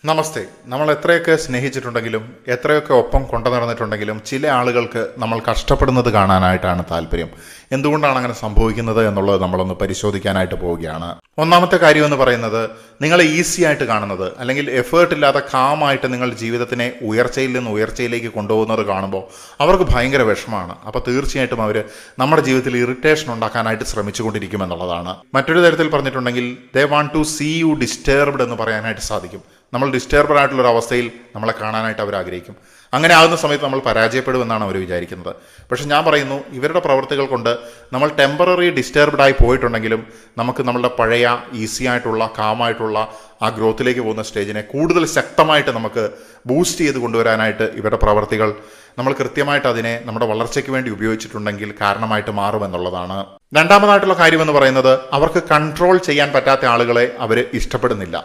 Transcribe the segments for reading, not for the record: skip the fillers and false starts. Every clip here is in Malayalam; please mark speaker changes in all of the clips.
Speaker 1: നമസ്തേ. നമ്മൾ എത്രയൊക്കെ സ്നേഹിച്ചിട്ടുണ്ടെങ്കിലും എത്രയൊക്കെ ഒപ്പം കൊണ്ടു നടന്നിട്ടുണ്ടെങ്കിലും ചില ആളുകൾക്ക് നമ്മൾ കഷ്ടപ്പെടുന്നത് കാണാനായിട്ടാണ് താല്പര്യം. എന്തുകൊണ്ടാണ് അങ്ങനെ സംഭവിക്കുന്നത് എന്നുള്ളത് നമ്മളൊന്ന് പരിശോധിക്കാനായിട്ട് പോവുകയാണ്. ഒന്നാമത്തെ കാര്യം എന്ന് പറയുന്നത്, നിങ്ങളെ ഈസി ആയിട്ട് കാണുന്നത് അല്ലെങ്കിൽ എഫേർട്ട് ഇല്ലാതെ കാമായിട്ട് നിങ്ങൾ ജീവിതത്തിനെ ഉയർച്ചയിൽ നിന്ന് ഉയർച്ചയിലേക്ക് കൊണ്ടുപോകുന്നത് കാണുമ്പോൾ അവർക്ക് ഭയങ്കര വിഷമമാണ്. അപ്പോൾ തീർച്ചയായിട്ടും അവർ നമ്മുടെ ജീവിതത്തിൽ ഇറിറ്റേഷൻ ഉണ്ടാക്കാനായിട്ട് ശ്രമിച്ചുകൊണ്ടിരിക്കുമെന്നുള്ളതാണ്. മറ്റൊരു തരത്തിൽ പറഞ്ഞിട്ടുണ്ടെങ്കിൽ they want to see you disturbed എന്ന് പറയാനായിട്ട് സാധിക്കും. നമ്മൾ ഡിസ്റ്റർബഡ് ആയിട്ടുള്ളൊരു അവസ്ഥയിൽ നമ്മളെ കാണാനായിട്ട് അവർ ആഗ്രഹിക്കും. അങ്ങനെ ആകുന്ന സമയത്ത് നമ്മൾ പരാജയപ്പെടുമെന്നാണ് അവർ വിചാരിക്കുന്നത്. പക്ഷെ ഞാൻ പറയുന്നു, ഇവരുടെ പ്രവൃത്തികൾ കൊണ്ട് നമ്മൾ ടെമ്പററി ഡിസ്റ്റർബ്ഡ് ആയി പോയിട്ടുണ്ടെങ്കിലും നമുക്ക് നമ്മളുടെ പഴയ ഈസി ആയിട്ടുള്ള കാമായിട്ടുള്ള ആ ഗ്രോത്തിലേക്ക് പോകുന്ന സ്റ്റേജിനെ കൂടുതൽ ശക്തമായിട്ട് നമുക്ക് ബൂസ്റ്റ് ചെയ്ത് കൊണ്ടുവരാനായിട്ട് ഇവരുടെ പ്രവൃത്തികൾ നമ്മൾ കൃത്യമായിട്ട് അതിനെ നമ്മുടെ വളർച്ചയ്ക്ക് വേണ്ടി ഉപയോഗിച്ചിട്ടുണ്ടെങ്കിൽ കാരണമായിട്ട് മാറുമെന്നുള്ളതാണ്. രണ്ടാമതായിട്ടുള്ള കാര്യമെന്ന് പറയുന്നത്, അവർക്ക് കൺട്രോൾ ചെയ്യാൻ പറ്റാത്ത ആളുകളെ അവർ ഇഷ്ടപ്പെടുന്നില്ല.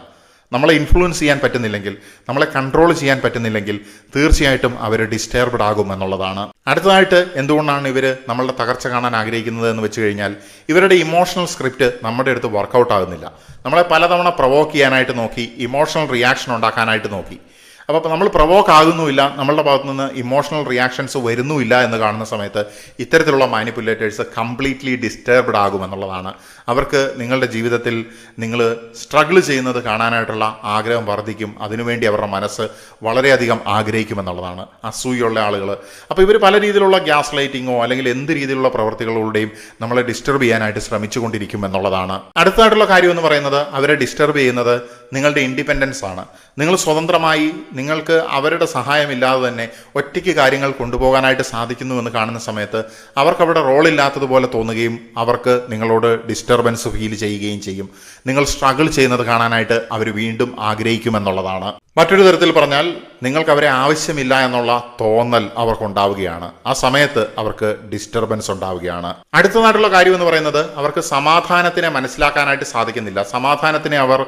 Speaker 1: നമ്മളെ ഇൻഫ്ലുവൻസ് ചെയ്യാൻ പറ്റുന്നില്ലെങ്കിൽ, നമ്മളെ കൺട്രോൾ ചെയ്യാൻ പറ്റുന്നില്ലെങ്കിൽ തീർച്ചയായിട്ടും അവർ ഡിസ്റ്റർബ്ഡ് ആകും എന്നുള്ളതാണ്. അടുത്തതായിട്ട് എന്തുകൊണ്ടാണ് ഇവർ നമ്മളുടെ തകർച്ച കാണാൻ ആഗ്രഹിക്കുന്നത് എന്ന് വെച്ച് കഴിഞ്ഞാൽ, ഇവരുടെ ഇമോഷണൽ സ്ക്രിപ്റ്റ് നമ്മുടെ അടുത്ത് വർക്കൗട്ട് ആകുന്നില്ല. നമ്മളെ പലതവണ പ്രൊവോക്ക് ചെയ്യാനായിട്ട് നോക്കി, ഇമോഷണൽ റിയാക്ഷൻ ഉണ്ടാക്കാനായിട്ട് നോക്കി. അപ്പോൾ നമ്മൾ പ്രൊവോക്ക് ആകുന്നുമില്ല, നമ്മളുടെ ഭാഗത്തു നിന്ന് ഇമോഷണൽ റിയാക്ഷൻസ് വരുന്നുമില്ല എന്ന് കാണുന്ന സമയത്ത് ഇത്തരത്തിലുള്ള മാനിപ്പുലേറ്റേഴ്സ് കംപ്ലീറ്റ്ലി ഡിസ്റ്റർബ്ഡ് ആകുമെന്നുള്ളതാണ്. അവർക്ക് നിങ്ങളുടെ ജീവിതത്തിൽ നിങ്ങൾ സ്ട്രഗിൾ ചെയ്യുന്നത് കാണാനായിട്ടുള്ള ആഗ്രഹം വർദ്ധിക്കും. അതിനുവേണ്ടി അവരുടെ മനസ്സ് വളരെയധികം ആഗ്രഹിക്കുമെന്നുള്ളതാണ്. അസൂയുള്ള ആളുകൾ. അപ്പോൾ ഇവർ പല രീതിയിലുള്ള ഗ്യാസ് ലൈറ്റിങ്ങോ അല്ലെങ്കിൽ എന്ത് രീതിയിലുള്ള പ്രവൃത്തികളിലൂടെയും നമ്മളെ ഡിസ്റ്റർബ് ചെയ്യാനായിട്ട് ശ്രമിച്ചുകൊണ്ടിരിക്കും എന്നുള്ളതാണ്. അടുത്തതായിട്ടുള്ള കാര്യം എന്ന് പറയുന്നത്, അവരെ ഡിസ്റ്റർബ് ചെയ്യുന്നത് നിങ്ങളുടെ ഇൻഡിപെൻഡൻസ് ആണ്. നിങ്ങൾ സ്വതന്ത്രമായി നിങ്ങൾക്ക് അവരുടെ സഹായമില്ലാതെ തന്നെ ഒറ്റയ്ക്ക് കാര്യങ്ങൾ കൊണ്ടുപോകാനായിട്ട് സാധിക്കുന്നുവെന്ന് കാണുന്ന സമയത്ത് അവർക്ക് അവിടെ റോളില്ലാത്തതുപോലെ തോന്നുകയും അവർക്ക് നിങ്ങളോട് ഡിസ്റ്റർബൻസ് ഫീൽ ചെയ്യുകയും ചെയ്യും. നിങ്ങൾ സ്ട്രഗിൾ ചെയ്യുന്നത് കാണാനായിട്ട് അവർ വീണ്ടും ആഗ്രഹിക്കുമെന്നുള്ളതാണ്. മറ്റൊരു തരത്തിൽ പറഞ്ഞാൽ, നിങ്ങൾക്ക് അവരെ ആവശ്യമില്ല എന്നുള്ള തോന്നൽ അവർക്കുണ്ടാവുകയാണ്. ആ സമയത്ത് അവർക്ക് ഡിസ്റ്റർബൻസ് ഉണ്ടാവുകയാണ്. അടുത്തതായിട്ടുള്ള കാര്യം എന്ന് പറയുന്നത്, അവർക്ക് സമാധാനത്തിനെ മനസ്സിലാക്കാനായിട്ട് സാധിക്കുന്നില്ല. സമാധാനത്തിനെ അവർ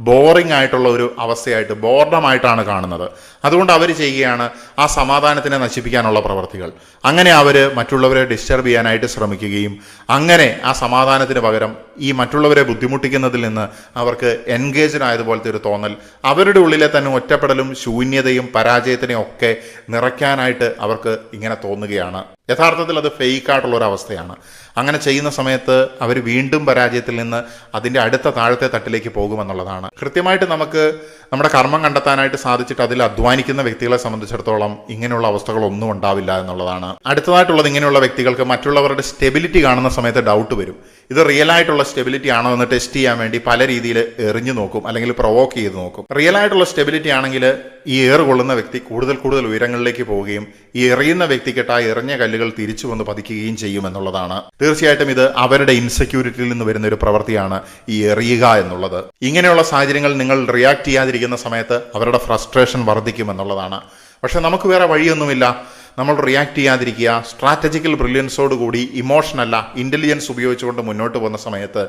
Speaker 1: ബോറിംഗ് ആയിട്ടുള്ള ഒരു അവസ്ഥയായിട്ട്, ബോർഡമായിട്ടാണ് കാണുന്നത്. അതുകൊണ്ട് അവർ ചെയ്യുകയാണ് ആ സമാധാനത്തിനെ നശിപ്പിക്കാനുള്ള പ്രവർത്തികൾ. അങ്ങനെ അവർ മറ്റുള്ളവരെ ഡിസ്റ്റർബ് ചെയ്യാനായിട്ട് ശ്രമിക്കുകയും അങ്ങനെ ആ സമാധാനത്തിന് പകരം ഈ മറ്റുള്ളവരെ ബുദ്ധിമുട്ടിക്കുന്നതിൽ നിന്ന് അവർക്ക് എൻഗേജ്ഡ് ആയതുപോലത്തെ ഒരു തോന്നൽ, അവരുടെ ഉള്ളിലെ തന്നെ ഒറ്റപ്പെടലും ശൂന്യതയും പരാജയത്തിനെയും ഒക്കെ നിറയ്ക്കാനായിട്ട് അവർക്ക് ഇങ്ങനെ തോന്നുകയാണ്. യഥാർത്ഥത്തിൽ അത് ഫേക്കായിട്ടുള്ള ഒരു അവസ്ഥയാണ്. അങ്ങനെ ചെയ്യുന്ന സമയത്ത് അവർ വീണ്ടും പരാജയത്തിൽ നിന്ന് അതിൻ്റെ അടുത്ത താഴത്തെ തട്ടിലേക്ക് പോകുമെന്നുള്ളതാണ്. കൃത്യമായിട്ട് നമുക്ക് നമ്മുടെ കർമ്മം കണ്ടെത്താനായിട്ട് സാധിച്ചിട്ട് അതിൽ അധ്വാനിക്കുന്ന വ്യക്തികളെ സംബന്ധിച്ചിടത്തോളം ഇങ്ങനെയുള്ള അവസ്ഥകളൊന്നും ഉണ്ടാവില്ല എന്നുള്ളതാണ്. അടുത്തതായിട്ടുള്ളത്, ഇങ്ങനെയുള്ള വ്യക്തികൾക്ക് മറ്റുള്ളവരുടെ സ്റ്റെബിലിറ്റി കാണുന്ന സമയത്ത് ഡൗട്ട് വരും. ഇത് റിയൽ ആയിട്ടുള്ള സ്റ്റെബിലിറ്റി ആണോ എന്ന് ടെസ്റ്റ് ചെയ്യാൻ വേണ്ടി പല രീതിയിൽ എറിഞ്ഞു നോക്കും, അല്ലെങ്കിൽ പ്രൊവോക്ക് ചെയ്ത് നോക്കും. റിയൽ ആയിട്ടുള്ള സ്റ്റെബിലിറ്റി ആണെങ്കിൽ ഈ ഏറ് കൊള്ളുന്ന വ്യക്തി കൂടുതൽ കൂടുതൽ ഉയരങ്ങളിലേക്ക് പോവുകയും ഈ എറിയുന്ന വ്യക്തിക്കിട്ട് ആ എറിഞ്ഞ കല്ലുകൾ തിരിച്ചു വന്ന് പതിക്കുകയും ചെയ്യുമെന്നുള്ളതാണ്. തീർച്ചയായിട്ടും ഇത് അവരുടെ ഇൻസെക്യൂരിറ്റിയിൽ നിന്ന് വരുന്ന ഒരു പ്രവൃത്തിയാണ് ഈ എറിയുക എന്നുള്ളത്. ഇങ്ങനെയുള്ള സാഹചര്യങ്ങൾ നിങ്ങൾ റിയാക്ട് ചെയ്യാതിരിക്കുന്ന സമയത്ത് അവരുടെ ഫ്രസ്ട്രേഷൻ വർദ്ധിക്കുമെന്നുള്ളതാണ്. പക്ഷെ നമുക്ക് വേറെ വഴിയൊന്നുമില്ല. നമ്മൾ റിയാക്ട് ചെയ്യാതിരിക്കുക, സ്ട്രാറ്റജിക്കൽ ബ്രില്യൻസോടുകൂടി ഇമോഷനല്ല ഇൻ്റലിജൻസ് ഉപയോഗിച്ചുകൊണ്ട് മുന്നോട്ട് പോകുന്ന സമയത്ത്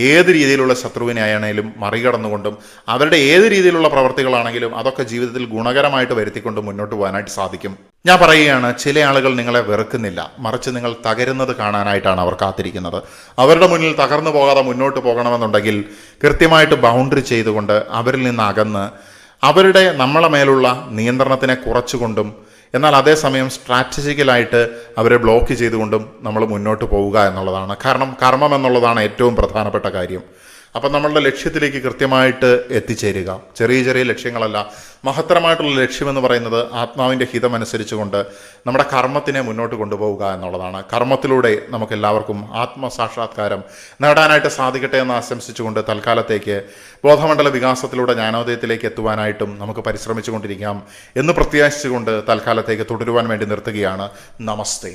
Speaker 1: ഏത് രീതിയിലുള്ള ശത്രുവിനെ ആയാലും മറികടന്നുകൊണ്ടും അവരുടെ ഏത് രീതിയിലുള്ള പ്രവർത്തികളാണെങ്കിലും അതൊക്കെ ജീവിതത്തിൽ ഗുണകരമായിട്ട് വരുത്തിക്കൊണ്ട് മുന്നോട്ട് പോകാനായിട്ട് സാധിക്കും. ഞാൻ പറയുകയാണ്, ചില ആളുകൾ നിങ്ങളെ വെറുക്കുന്നില്ല, മറിച്ച് നിങ്ങൾ തകരുന്നത് കാണാനായിട്ടാണ് അവർ കാത്തിരിക്കുന്നത്. അവരുടെ മുന്നിൽ തകർന്നു പോകാതെ മുന്നോട്ട് പോകണമെന്നുണ്ടെങ്കിൽ കൃത്യമായിട്ട് ബൗണ്ടറി ചെയ്തുകൊണ്ട് അവരിൽ നിന്ന് അകന്ന് അവരുടെ നമ്മളെ മേലുള്ള നിയന്ത്രണത്തിനെ കുറച്ചുകൊണ്ടും എന്നാൽ അതേസമയം സ്ട്രാറ്റജിക്കലായിട്ട് അവരെ ബ്ലോക്ക് ചെയ്തുകൊണ്ടും നമ്മൾ മുന്നോട്ട് പോവുക എന്നുള്ളതാണ്. കാരണം കർമ്മം എന്നുള്ളതാണ് ഏറ്റവും പ്രധാനപ്പെട്ട കാര്യം. അപ്പം നമ്മളുടെ ലക്ഷ്യത്തിലേക്ക് കൃത്യമായിട്ട് എത്തിച്ചേരുക. ചെറിയ ചെറിയ ലക്ഷ്യങ്ങളല്ല, മഹത്തരമായിട്ടുള്ള ലക്ഷ്യമെന്ന് പറയുന്നത് ആത്മാവിൻ്റെ ഹിതമനുസരിച്ചുകൊണ്ട് നമ്മുടെ കർമ്മത്തിനെ മുന്നോട്ട് കൊണ്ടുപോവുക എന്നുള്ളതാണ്. കർമ്മത്തിലൂടെ നമുക്കെല്ലാവർക്കും ആത്മസാക്ഷാത്കാരം നേടാനായിട്ട് സാധിക്കട്ടെ എന്ന് ആശംസിച്ചുകൊണ്ട് തൽക്കാലത്തേക്ക് ബോധമണ്ഡല വികാസത്തിലൂടെ ജ്ഞാനോദയത്തിലേക്ക് എത്തുവാനായിട്ടും നമുക്ക് പരിശ്രമിച്ചുകൊണ്ടിരിക്കാം എന്ന് പ്രത്യാശിച്ചുകൊണ്ട് തൽക്കാലത്തേക്ക് തുടരുവാൻ വേണ്ടി നിർത്തുകയാണ്. നമസ്തേ.